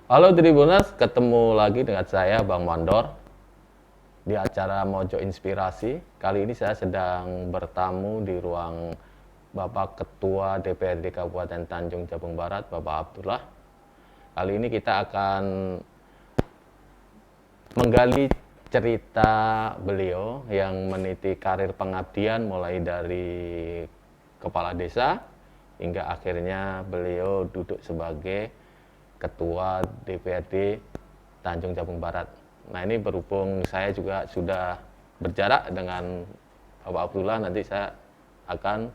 Halo Tribuners, ketemu lagi dengan saya Bang Mandor di acara Mojo Inspirasi. Kali ini saya sedang bertamu di ruang Bapak Ketua DPRD Kabupaten Tanjung Jabung Barat, Bapak Abdullah. Kali ini kita akan menggali cerita beliau yang meniti karir pengabdian mulai dari kepala desa hingga akhirnya beliau duduk sebagai Ketua DPRD Tanjung Jabung Barat. Nah, ini berhubung saya juga sudah berjarak dengan Bapak Abdullah, nanti saya akan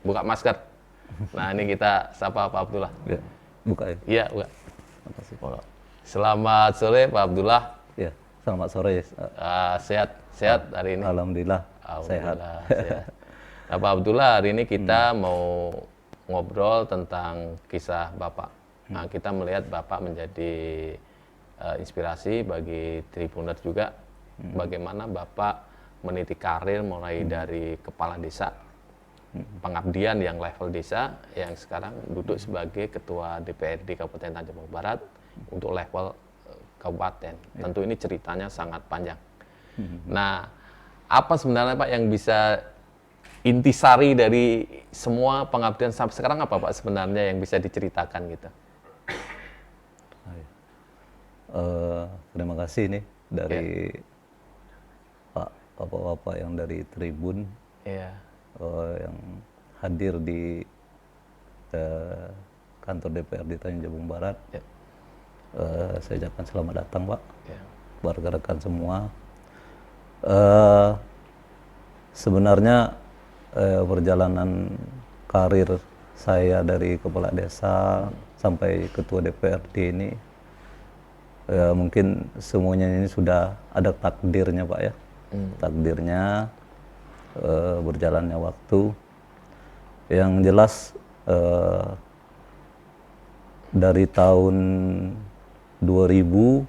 buka masker. Nah, ini kita sapa Pak Abdullah. Ya, buka ya. Iya, buka. Makasih. Selamat sore Pak Abdullah. Ya, selamat sore. Sehat hari ini. Alhamdulillah, sehat. Alhamdulillah sehat. Nah, Pak Abdullah, hari ini kita mau ngobrol tentang kisah Bapak. Nah, kita melihat Bapak menjadi inspirasi bagi Tribuners juga. Bagaimana Bapak meniti karir mulai dari kepala desa, pengabdian yang level desa, yang sekarang duduk sebagai Ketua DPRD Kabupaten Tanjung Jabung Barat untuk level kabupaten. Tentu ini ceritanya sangat panjang. Nah, apa sebenarnya Pak yang bisa intisari dari semua pengabdian sampai sekarang, apa Pak sebenarnya yang bisa diceritakan gitu? Terima kasih nih dari Bapak-bapak yang dari Tribun Iya. yang hadir di kantor DPRD Tanjung Jabung Barat. Ya. Saya ucapkan selamat datang, Pak. Ya. Warga rekan semua. Sebenarnya perjalanan karir saya dari kepala desa sampai ketua DPRD ini mungkin semuanya ini sudah ada takdirnya, Pak ya. Takdirnya berjalannya waktu. Yang jelas dari tahun 2000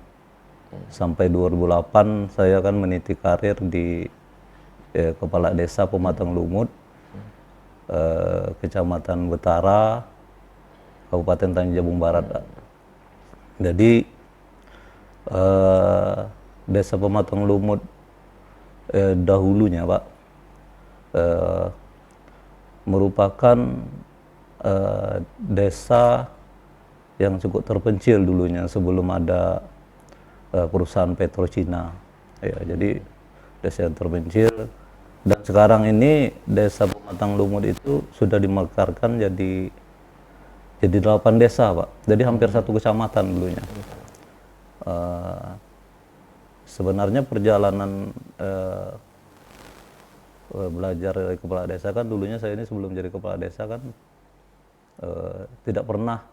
sampai 2008 saya kan meniti karir di Kepala Desa Pematang Lumut, Kecamatan Betara, Kabupaten Tanjung Jabung Barat. Jadi Desa Pematang Lumut dahulunya, Pak, merupakan desa yang cukup terpencil dulunya sebelum ada perusahaan Petrocina. Ya, jadi desa yang terpencil, dan sekarang ini Desa Pematang Lumut itu sudah dimekarkan jadi 8 desa, Pak. Jadi hampir satu kecamatan dulunya. Sebenarnya perjalanan belajar dari kepala desa kan dulunya, saya ini sebelum jadi kepala desa kan tidak pernah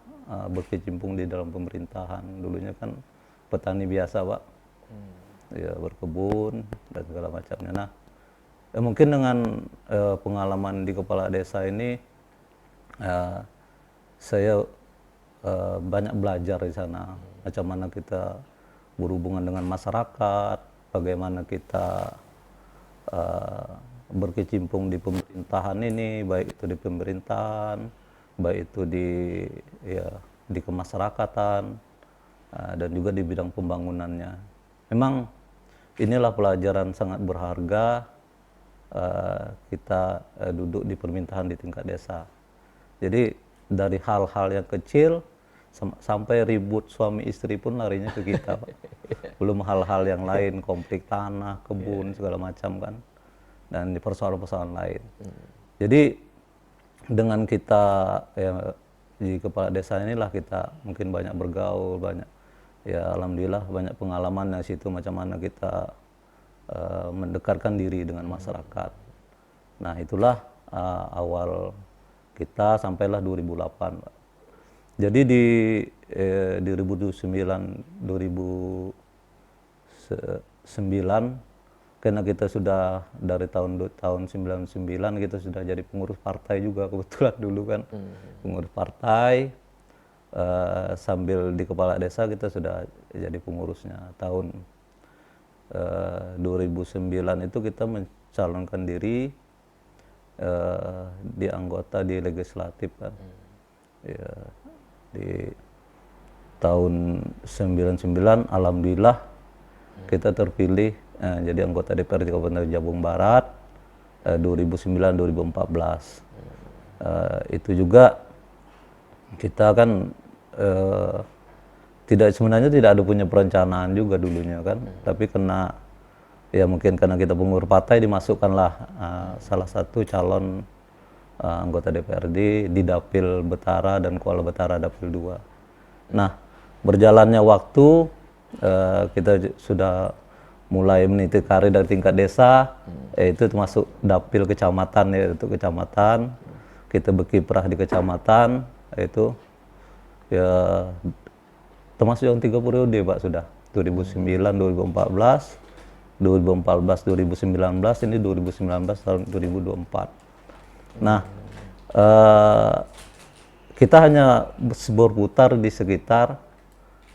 berkecimpung di dalam pemerintahan. Dulunya kan petani biasa, Pak. Ya, berkebun dan segala macamnya. Nah, mungkin dengan pengalaman di kepala desa ini saya banyak belajar di sana, macam mana kita berhubungan dengan masyarakat, bagaimana kita berkecimpung di pemerintahan ini, baik itu di pemerintahan, baik itu di kemasyarakatan, dan juga di bidang pembangunannya. Memang inilah pelajaran sangat berharga kita duduk di pemerintahan di tingkat desa. Jadi dari hal-hal yang kecil sampai ribut suami istri pun larinya ke kita, Pak. Belum hal-hal yang lain, konflik tanah, kebun, segala macam kan, dan di persoalan-persoalan lain. Jadi dengan kita di kepala desa inilah kita mungkin banyak bergaul, banyak, ya alhamdulillah banyak pengalaman di situ, macam mana kita mendekatkan diri dengan masyarakat. Nah, itulah awal kita sampailah 2008, Pak. Jadi di 2009 karena kita sudah dari tahun 99 kita sudah jadi pengurus partai juga, kebetulan dulu kan pengurus partai, sambil di kepala desa kita sudah jadi pengurusnya. Tahun 2009 itu kita mencalonkan diri di anggota di legislatif kan. Ya, Di tahun 99 alhamdulillah kita terpilih jadi anggota DPRD Kabupaten Jabung Barat 2009-2014. Itu juga kita kan sebenarnya tidak ada punya perencanaan juga dulunya kan, tapi ya mungkin karena kita pengurus partai dimasukkanlah salah satu calon anggota DPRD di Dapil Betara dan Kuala Betara Dapil 2. Nah, berjalannya waktu kita sudah mulai meniti karir dari tingkat desa, yaitu termasuk Dapil kecamatan, yaitu kecamatan. Kita berkiprah di kecamatan, yaitu ya termasuk yang 3 periode Pak sudah. 2009, 2014, 2019, ini 2019 tahun 2024. Nah, kita hanya berputar di sekitar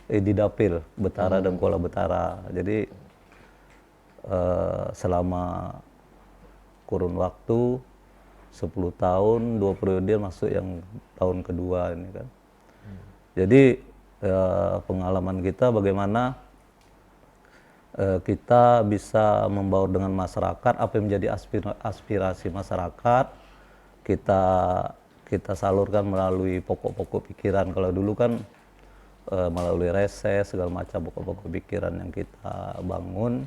di Dapil Betara dan Kuala Betara. Jadi selama kurun waktu 10 tahun, 2 periode masuk yang tahun kedua ini kan. Jadi pengalaman kita bagaimana kita bisa membaur dengan masyarakat, apa yang menjadi aspirasi masyarakat, kita salurkan melalui pokok-pokok pikiran. Kalau dulu kan melalui reses segala macam pokok-pokok pikiran yang kita bangun,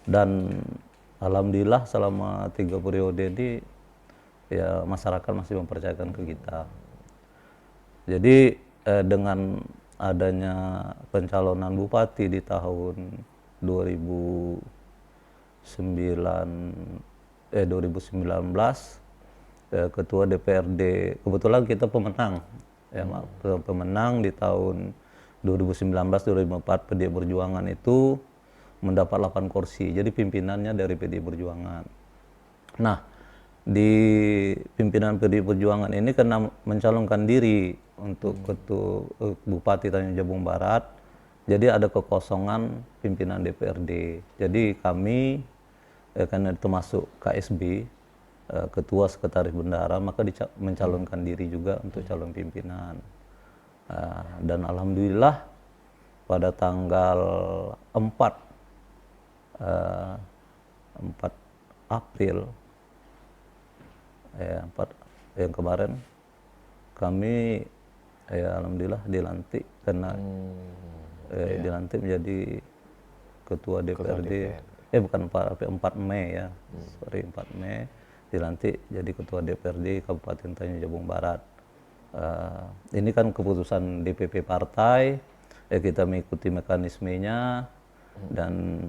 dan alhamdulillah selama 3 periode ini ya masyarakat masih mempercayakan ke kita. Jadi dengan adanya pencalonan bupati di tahun 2019, ketua DPRD, kebetulan kita pemenang, ya, pemenang di tahun 2019-2004 PDI Perjuangan itu mendapat 8 kursi, jadi pimpinannya dari PDI Perjuangan. Nah, di pimpinan PDI Perjuangan ini karena mencalonkan diri untuk ketua Bupati Tanjung Jabung Barat, jadi ada kekosongan pimpinan DPRD. Jadi kami karena termasuk KSB, ketua sekretaris bendahara, maka mencalonkan diri juga untuk calon pimpinan. Dan alhamdulillah pada tanggal 4 April yang kemarin kami alhamdulillah dilantik karena dilantik menjadi ketua DPRD. Bukan 4 Mei ya. 4 Mei dilantik jadi ketua DPRD Kabupaten Tanjung Jabung Barat. Ini kan keputusan DPP partai, kita mengikuti mekanismenya dan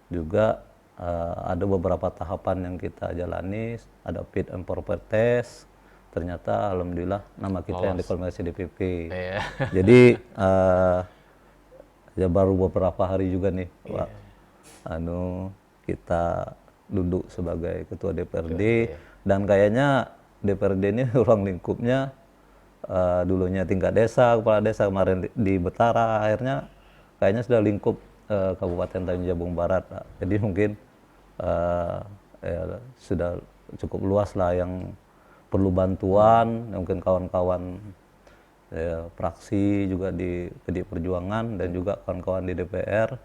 juga ada beberapa tahapan yang kita jalani, ada fit and proper test. Ternyata alhamdulillah nama kita yang dikonfirmasi DPP. Jadi ya baru beberapa hari juga nih Pak, kita duduk sebagai ketua DPRD dan kayaknya DPRD ini ruang lingkupnya dulunya tingkat desa, kepala desa, kemarin di Betara, akhirnya kayaknya sudah lingkup Kabupaten Tanjung Jabung Barat. Jadi mungkin sudah cukup luas lah yang perlu bantuan, mungkin kawan-kawan praksi juga di PDI Perjuangan dan juga kawan-kawan di DPR,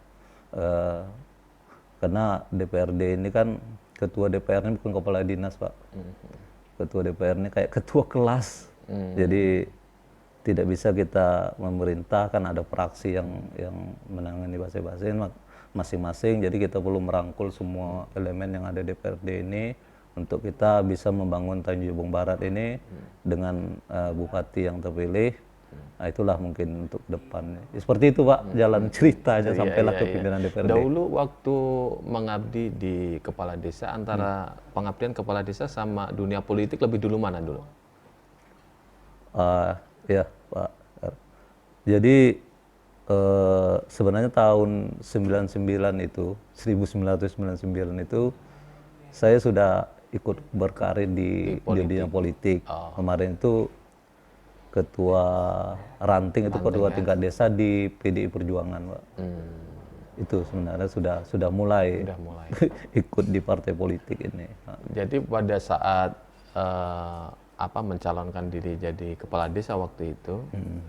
karena DPRD ini kan ketua DPR ini bukan kepala dinas Pak, ketua DPR ini kayak ketua kelas, jadi tidak bisa kita memerintah, kan ada fraksi yang menangani masing-masing, jadi kita perlu merangkul semua elemen yang ada di DPRD ini untuk kita bisa membangun Tanjung Jabung Barat ini dengan bupati yang terpilih. Nah, itulah mungkin untuk depannya. Seperti itu Pak, jalan ceritanya sampailah ke pimpinan DPRD. Dahulu waktu mengabdi di kepala desa, antara pengabdian kepala desa sama dunia politik lebih dulu mana dulu? Ya Pak. Jadi sebenarnya tahun 1999 itu saya sudah ikut berkarir di dunia politik. Kemarin itu ketua ranting itu ketua tingkat desa di PDI Perjuangan Pak. Itu sebenarnya sudah mulai ikut di partai politik ini. Jadi pada saat mencalonkan diri jadi kepala desa waktu itu.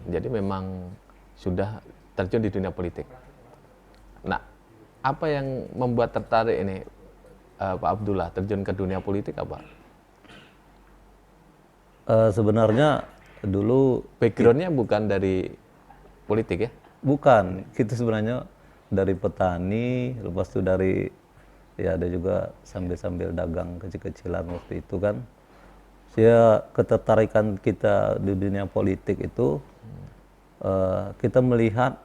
Jadi memang sudah terjun di dunia politik. Nah, apa yang membuat tertarik ini Pak Abdullah terjun ke dunia politik apa? Sebenarnya dulu Backgroundnya bukan dari politik ya? bukan, kita sebenarnya dari petani, lepas itu dari ya ada juga sambil-sambil dagang kecil-kecilan waktu itu kan. Saya ketertarikan kita di dunia politik itu kita melihat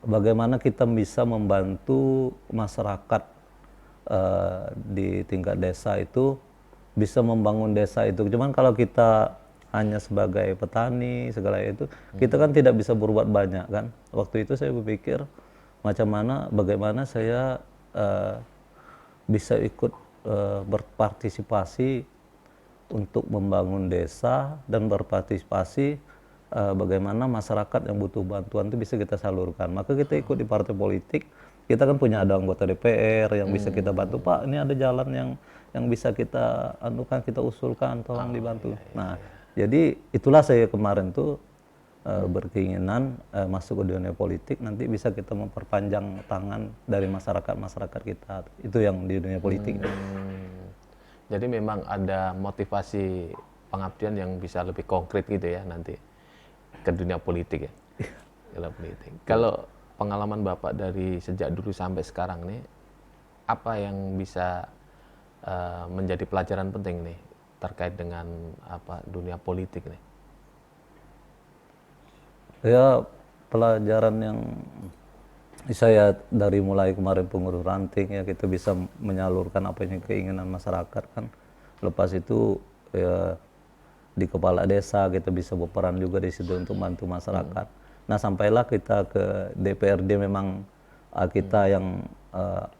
bagaimana kita bisa membantu masyarakat di tingkat desa itu bisa membangun desa itu. Cuman kalau kita hanya sebagai petani segala itu, kita kan tidak bisa berbuat banyak kan. Waktu itu saya berpikir bagaimana saya bisa ikut berpartisipasi untuk membangun desa dan berpartisipasi bagaimana masyarakat yang butuh bantuan itu bisa kita salurkan. Maka kita ikut di partai politik. Kita kan punya ada anggota DPR yang bisa kita bantu. Pak, ini ada jalan yang bisa kita anukan, kita usulkan, tolong dibantu. Nah, jadi itulah saya kemarin tuh berkeinginan masuk ke dunia politik, nanti bisa kita memperpanjang tangan dari masyarakat kita. Itu yang di dunia politik. Jadi memang ada motivasi pengabdian yang bisa lebih konkret gitu ya nanti ke dunia politik ya. Dunia politik. Kalau pengalaman Bapak dari sejak dulu sampai sekarang nih, apa yang bisa menjadi pelajaran penting nih terkait dengan dunia politik nih? Ya, pelajaran yang saya dari mulai kemarin pengurus ranting ya, kita bisa menyalurkan apa yang keinginan masyarakat kan. Lepas itu ya di kepala desa kita bisa berperan juga di situ untuk bantu masyarakat. Nah, sampailah kita ke DPRD, memang kita yang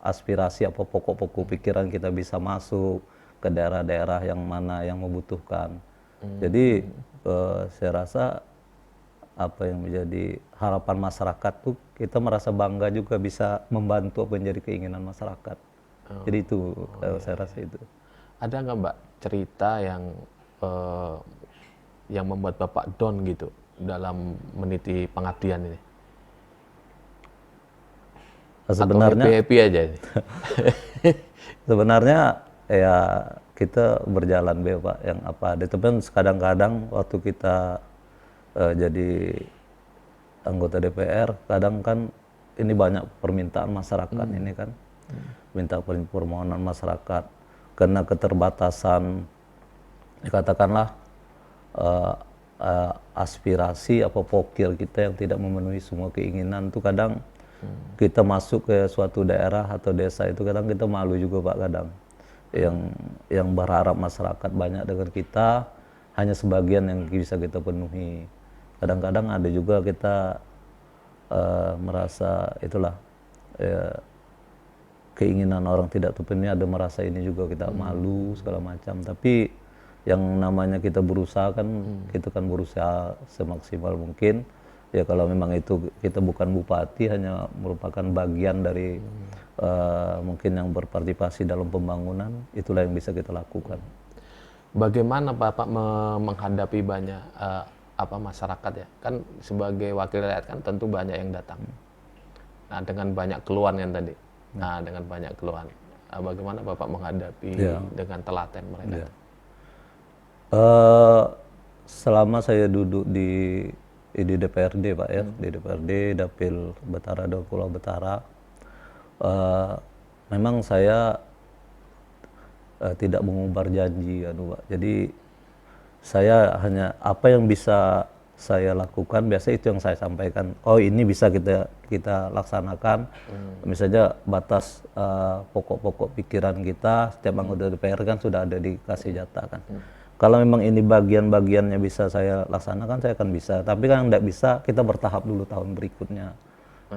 aspirasi apa pokok-pokok pikiran kita bisa masuk ke daerah-daerah yang mana yang membutuhkan. Jadi saya rasa apa yang menjadi harapan masyarakat tuh kita merasa bangga juga bisa membantu apa yang jadi keinginan masyarakat. Jadi itu saya rasa itu. Ada nggak Mbak cerita yang membuat Bapak down gitu dalam meniti pengabdian ini? Sebenarnya atau happy aja ini? Sebenarnya ya kita berjalan Pak yang apa ada. Tapi kadang-kadang waktu kita jadi anggota DPR, kadang kan ini banyak permintaan masyarakat ini kan, minta permohonan masyarakat karena keterbatasan, katakanlah aspirasi apa pokir kita yang tidak memenuhi semua keinginan tuh kadang kita masuk ke suatu daerah atau desa itu kadang kita malu juga Pak, kadang yang berharap masyarakat banyak dengan kita hanya sebagian yang bisa kita penuhi. Kadang-kadang ada juga kita merasa itulah keinginan orang tidak terpenuhi, ada merasa ini juga kita malu segala macam. Tapi yang namanya kita berusaha kan, kita kan berusaha semaksimal mungkin. Ya kalau memang itu kita bukan bupati, hanya merupakan bagian dari mungkin yang berpartisipasi dalam pembangunan, itulah yang bisa kita lakukan. Bagaimana Bapak menghadapi banyak masyarakat ya, kan sebagai wakil rakyat kan tentu banyak yang datang. Nah dengan banyak keluhan kan tadi, dengan banyak keluhan, bagaimana Bapak menghadapi dengan telaten mereka? Selama saya duduk di DPRD Pak ya, di DPRD Dapil Betara dan Pulau Betara, memang saya tidak mengumbar janji kan Pak. Jadi saya hanya apa yang bisa saya lakukan, biasa itu yang saya sampaikan. Oh ini bisa kita laksanakan. Misalnya batas pokok-pokok pikiran kita, setiap anggota DPR kan sudah ada dikasih jatah kan. Kalau memang ini bagian-bagiannya bisa saya laksanakan, saya akan bisa. Tapi kan tidak bisa, kita bertahap dulu tahun berikutnya.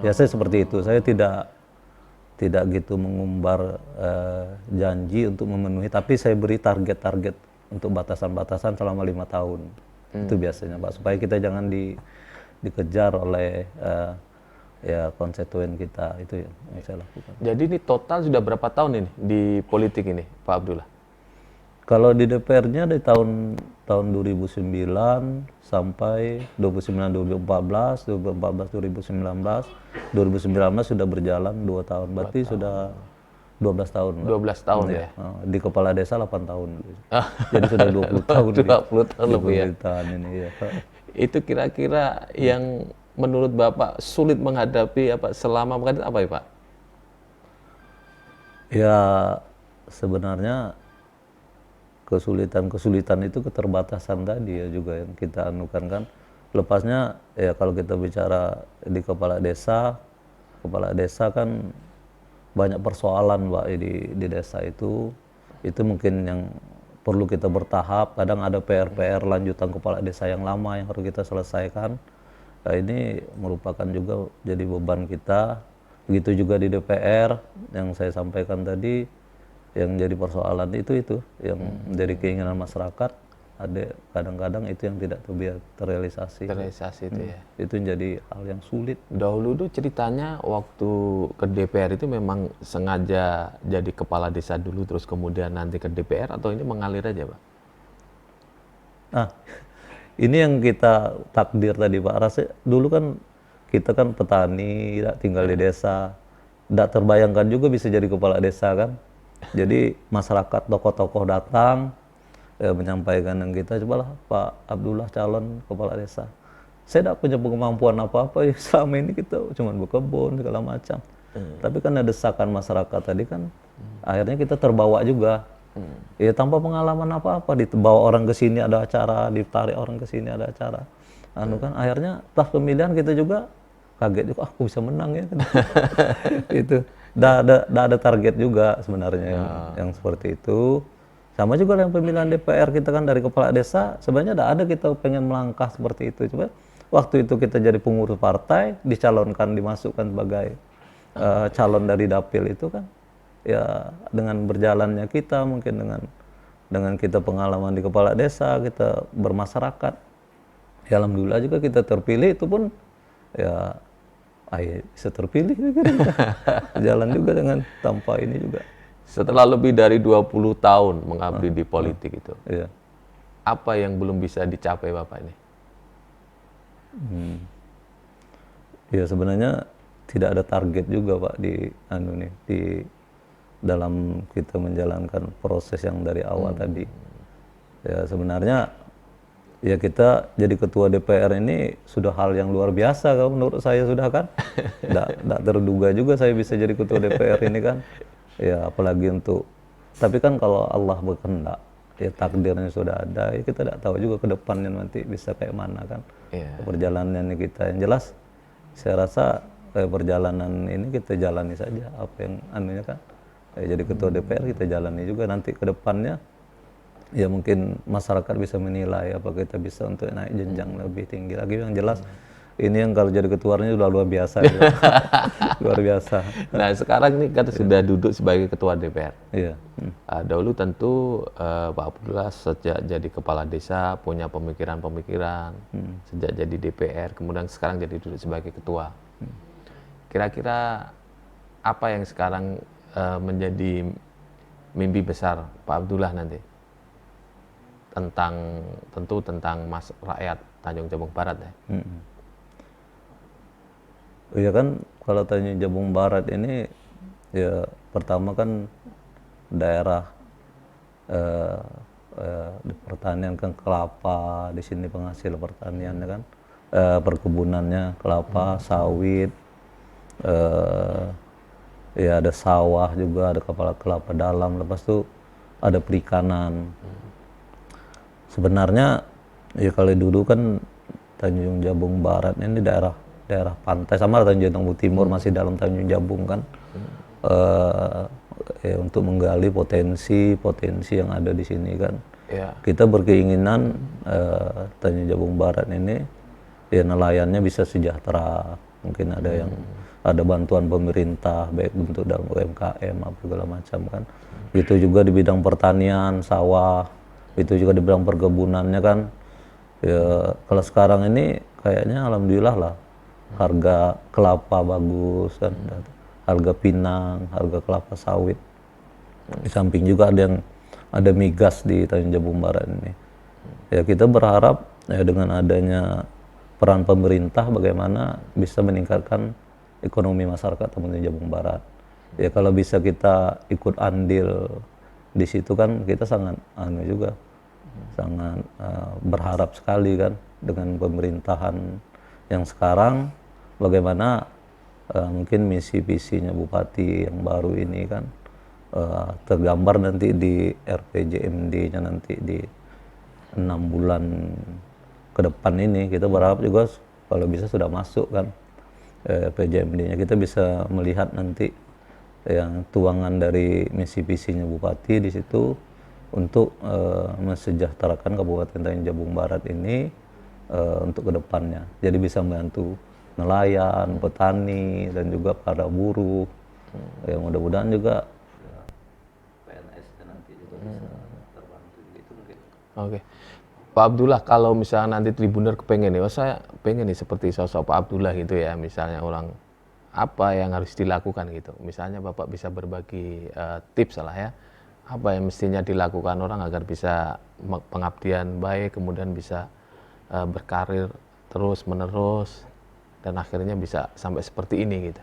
Biasanya seperti itu. Saya tidak gitu mengumbar janji untuk memenuhi, tapi saya beri target-target untuk batasan-batasan selama 5 tahun. Itu biasanya Pak, supaya kita jangan dikejar oleh ya konstituen kita. Itu yang saya lakukan. Jadi ini total sudah berapa tahun ini di politik ini Pak Abdullah? Kalau di DPR-nya dari tahun 2009 sampai 2009 2014, 2014 2019, 2019 sudah berjalan 2 tahun. Berarti sudah 12 tahun, Pak. 12 tahun ya. Di kepala desa 8 tahun. Jadi sudah 20 tahun 20 tahun di lebih ya. pemerintahan ini ya. Itu kira-kira yang menurut Bapak sulit menghadapi apa selama itu apa ya, Pak? Ya sebenarnya kesulitan itu keterbatasan tadi ya juga yang kita anukan kan. Lepasnya ya kalau kita bicara di kepala desa kan banyak persoalan Pak di desa itu mungkin yang perlu kita bertahap. Kadang ada PR lanjutan kepala desa yang lama yang harus kita selesaikan. Nah, ini merupakan juga jadi beban kita. Begitu juga di DPR yang saya sampaikan tadi, yang jadi persoalan itu yang menjadi keinginan masyarakat, ada kadang-kadang itu yang tidak terrealisasi. Itu ya. Itu menjadi hal yang sulit. Dahulu tuh ceritanya waktu ke DPR itu memang sengaja jadi kepala desa dulu terus kemudian nanti ke DPR atau ini mengalir aja, Pak? Nah, ini yang kita takdir tadi Pak. Rasa dulu kan kita kan petani, tidak tinggal di desa, tidak terbayangkan juga bisa jadi kepala desa kan. Jadi masyarakat, tokoh-tokoh datang menyampaikan yang kita, cobalah Pak Abdullah calon kepala desa. Saya tidak punya kemampuan apa-apa, ya selama ini kita cuma berkebun segala macam. Tapi kan ada desakan masyarakat tadi kan, akhirnya kita terbawa juga. Ya tanpa pengalaman apa-apa, dibawa orang ke sini ada acara, ditarik orang ke sini ada acara. Kan akhirnya pas pemilihan kita juga kaget juga, aku bisa menang ya. Itu. Dah ada target juga sebenarnya yang seperti itu. Sama juga yang pemilihan DPR kita kan dari kepala desa, sebenarnya ada kita pengen melangkah seperti itu. Coba waktu itu kita jadi pengurus partai, dicalonkan, dimasukkan sebagai calon dari dapil itu kan, ya dengan berjalannya kita mungkin dengan kita pengalaman di kepala desa, kita bermasyarakat, ya alhamdulillah juga kita terpilih itu pun ya bisa terpilih jalan juga dengan tanpa ini juga. Setelah lebih dari 20 tahun mengabdi di politik itu, Iya. apa yang belum bisa dicapai Bapak ini? Ya sebenarnya tidak ada target juga Pak di dalam kita menjalankan proses yang dari awal tadi. Ya sebenarnya ya kita jadi ketua DPR ini sudah hal yang luar biasa kalau menurut saya sudah kan. Tidak terduga juga saya bisa jadi ketua DPR ini kan. Ya apalagi tapi kan kalau Allah berkehendak, ya takdirnya sudah ada, ya kita tidak tahu juga ke depannya nanti bisa kayak mana kan. Perjalanannya kita yang jelas, saya rasa perjalanan ini kita jalani saja apa yang anunya kan. Jadi ketua DPR kita jalani juga nanti ke depannya. Ya mungkin masyarakat bisa menilai apa kita bisa untuk naik jenjang lebih tinggi lagi. Yang jelas ini yang kalau jadi ketuanya sudah luar biasa. Luar biasa. Nah sekarang ini kan sudah duduk sebagai ketua DPR. Iya. Dahulu tentu Pak Abdullah sejak jadi kepala desa punya pemikiran-pemikiran. Sejak jadi DPR, kemudian sekarang jadi duduk sebagai ketua. Kira-kira apa yang sekarang menjadi mimpi besar Pak Abdullah nanti? Tentu tentang rakyat Tanjung Jabung Barat ya. Iya kan kalau Tanjung Jabung Barat ini ya pertama kan daerah pertanian kan kelapa, di sini penghasil pertaniannya kan, perkebunannya kelapa, sawit, ya ada sawah juga, ada kepala kelapa dalam, lepas itu ada perikanan. Sebenarnya ya kalau dulu kan Tanjung Jabung Barat ini daerah pantai, sama Tanjung Jabung Timur masih dalam Tanjung Jabung kan, ya untuk menggali potensi yang ada di sini kan. Kita berkeinginan Tanjung Jabung Barat ini ya nelayannya bisa sejahtera, mungkin ada bantuan pemerintah baik bentuk dalam UMKM apa segala macam kan. Itu juga di bidang pertanian, sawah, itu juga di bidang perkebunannya kan. Ya kalau sekarang ini kayaknya alhamdulillah lah, harga kelapa bagus kan, harga pinang, harga kelapa sawit. Di samping juga ada yang ada migas di Tanjung Jabung Barat ini. Ya kita berharap ya dengan adanya peran pemerintah bagaimana bisa meningkatkan ekonomi masyarakat Tanjung Jabung Barat. Ya kalau bisa kita ikut andil di situ kan kita sangat juga sangat berharap sekali kan dengan pemerintahan yang sekarang bagaimana mungkin misi visinya Bupati yang baru ini kan tergambar nanti di RPJMD-nya nanti di 6 bulan ke depan ini. Kita berharap juga kalau bisa sudah masuk kan PJMD-nya, kita bisa melihat nanti yang tuangan dari misi visinya Bupati di situ untuk mensejahterakan Kabupaten Tanjung Jabung Barat ini untuk kedepannya. Jadi bisa membantu nelayan, petani, dan juga para buruh. Ya mudah-mudahan juga PNS nanti juga bisa terbantu gitu mungkin. Oke. Pak Abdullah, kalau misalnya nanti Tribunner kepengen nih, saya pengen nih seperti sosok Pak Abdullah gitu ya, misalnya orang apa yang harus dilakukan gitu. Misalnya Bapak bisa berbagi tips lah ya, apa yang mestinya dilakukan orang agar bisa pengabdian baik, kemudian bisa berkarir terus menerus, dan akhirnya bisa sampai seperti ini gitu.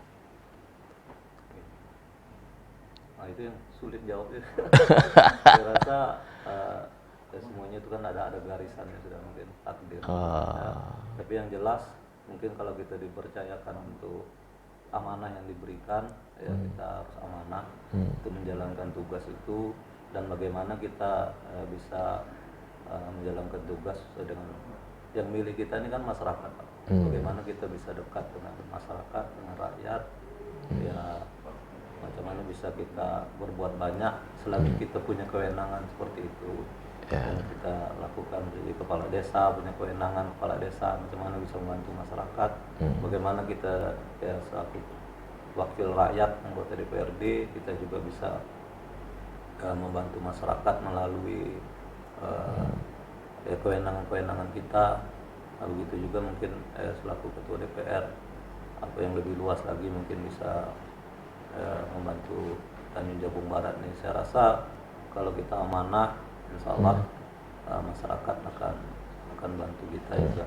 Nah itu yang sulit jawabnya. Saya rasa ya semuanya itu kan ada garisannya sudah mungkin takdir. Tapi yang jelas mungkin kalau kita dipercayakan untuk amanah yang diberikan ya kita harus amanah untuk menjalankan tugas itu, dan bagaimana kita bisa menjalankan tugas sesuai dengan yang milik kita ini kan masyarakat. Bagaimana kita bisa dekat dengan masyarakat, dengan rakyat, ya macam mana bisa kita berbuat banyak selagi kita punya kewenangan seperti itu. Yang kita lakukan jadi kepala desa, punya kewenangan kepala desa, macam mana bisa membantu masyarakat, bagaimana kita ya selaku wakil rakyat anggota DPRD kita juga bisa membantu masyarakat melalui ya kewenangan-kewenangan kita. Begitu juga mungkin selaku ketua DPR apa yang lebih luas lagi mungkin bisa membantu Tanjung Jabung Barat nih. Saya rasa kalau kita amanah, insya Allah masyarakat akan bantu kita juga.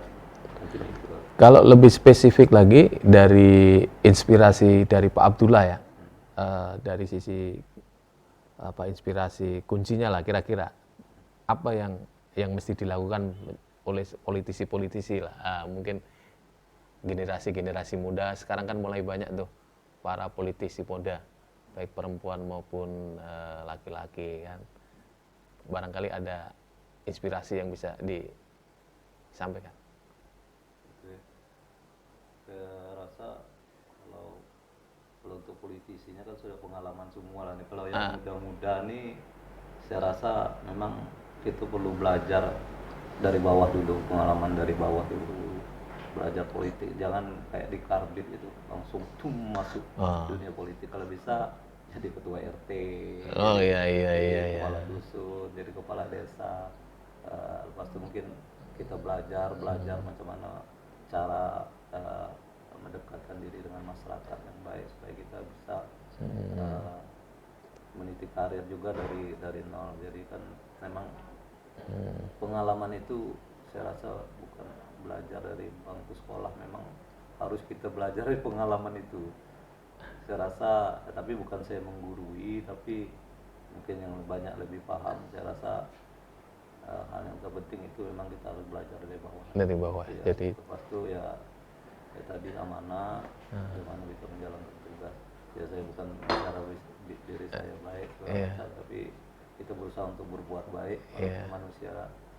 Kalau lebih spesifik lagi dari inspirasi dari Pak Abdullah ya, dari sisi apa inspirasi kuncinya lah kira-kira apa yang mesti dilakukan oleh politisi-politisi lah, mungkin generasi muda sekarang kan mulai banyak tuh para politisi muda, baik perempuan maupun laki-laki kan, barangkali ada inspirasi yang bisa disampaikan. Saya rasa kalau untuk politisinya kan sudah pengalaman semua lah nih. Kalau yang muda-muda nih saya rasa memang kita perlu belajar dari bawah dulu, pengalaman dari bawah dulu, belajar politik, jangan kayak di karbit itu langsung masuk dunia politik. Kalau bisa jadi ketua RT, jadi kepala dusun, jadi kepala desa. Lepas itu mungkin kita belajar macam mana cara mendekatkan diri dengan masyarakat yang baik supaya kita bisa meniti karir juga dari nol. Jadi kan memang pengalaman itu saya rasa bukan belajar dari bangku sekolah, memang harus kita belajar dari pengalaman itu. Saya rasa, tapi bukan saya menggurui, tapi mungkin yang banyak lebih paham. Saya rasa hal yang terpenting itu memang kita harus belajar dari bawah. Dari bawah. Ya, jadi lepas itu ya tadi amanah, bagaimana bisa menjalankan tugas. Ya saya bukan bicara diri saya baik, tapi kita berusaha untuk berbuat baik.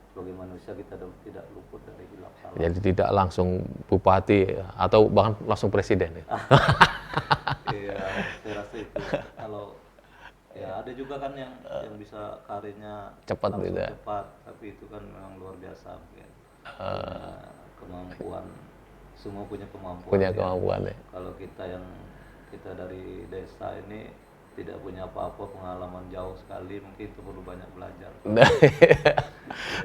Sebagai manusia kita tidak luput dari hilaf salah. Jadi tidak langsung bupati atau bahkan langsung presiden ya. Iya, saya rasa itu. Kalau ya ada juga kan yang bisa karirnya cepat gitu. Cepat, tapi itu kan memang luar biasa mungkin. Kemampuan, semua punya kemampuan. Punya kemampuan ya. Kalau kita dari desa ini tidak punya apa-apa, pengalaman jauh sekali, mungkin itu perlu banyak belajar.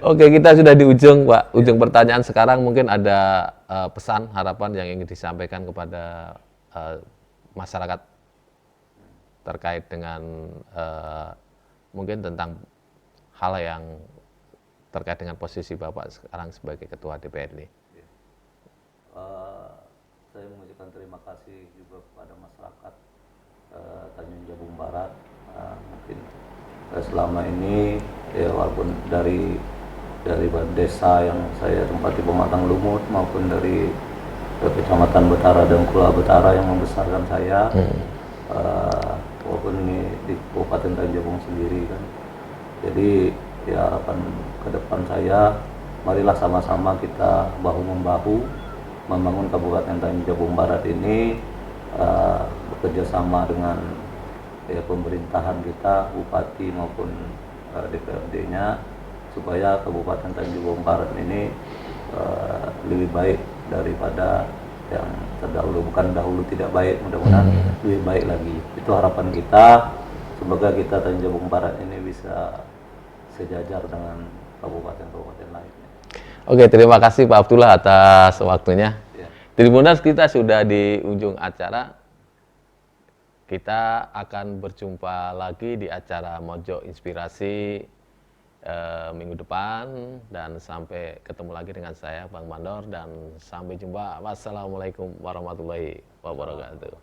Oke, kita sudah di ujung Pak, ujung pertanyaan sekarang. Mungkin ada pesan, harapan yang ingin disampaikan kepada masyarakat terkait dengan mungkin tentang hal yang terkait dengan posisi Bapak sekarang sebagai Ketua DPRD. Saya mengucapkan terima kasih juga kepada masyarakat Tanjung Jabung Barat. Mungkin selama ini ya, walaupun dari desa yang saya tempati Pematang Lumut maupun dari Kecamatan Betara dan Kula Betara yang membesarkan saya, walaupun ini di Kabupaten Tanjung Jabung sendiri kan. Jadi ya harapan ke depan saya, marilah sama-sama kita bahu-membahu membangun Kabupaten Tanjung Jabung Barat ini, bekerja sama dengan ya, pemerintahan kita, bupati maupun DPRD-nya, supaya Kabupaten Tanjung Jabung Barat ini lebih baik daripada yang terdahulu. Bukan dahulu tidak baik, mudah-mudahan lebih baik lagi. Itu harapan kita. Semoga kita Tanjung Jabung Barat ini bisa sejajar dengan kabupaten-kabupaten lainnya. Oke, terima kasih Pak Abdullah atas waktunya. Ya. Tribuners, kita sudah di ujung acara. Kita akan berjumpa lagi di acara Mojo Inspirasi minggu depan, dan sampai ketemu lagi dengan saya Bang Mandor, dan sampai jumpa. Wassalamualaikum warahmatullahi wabarakatuh.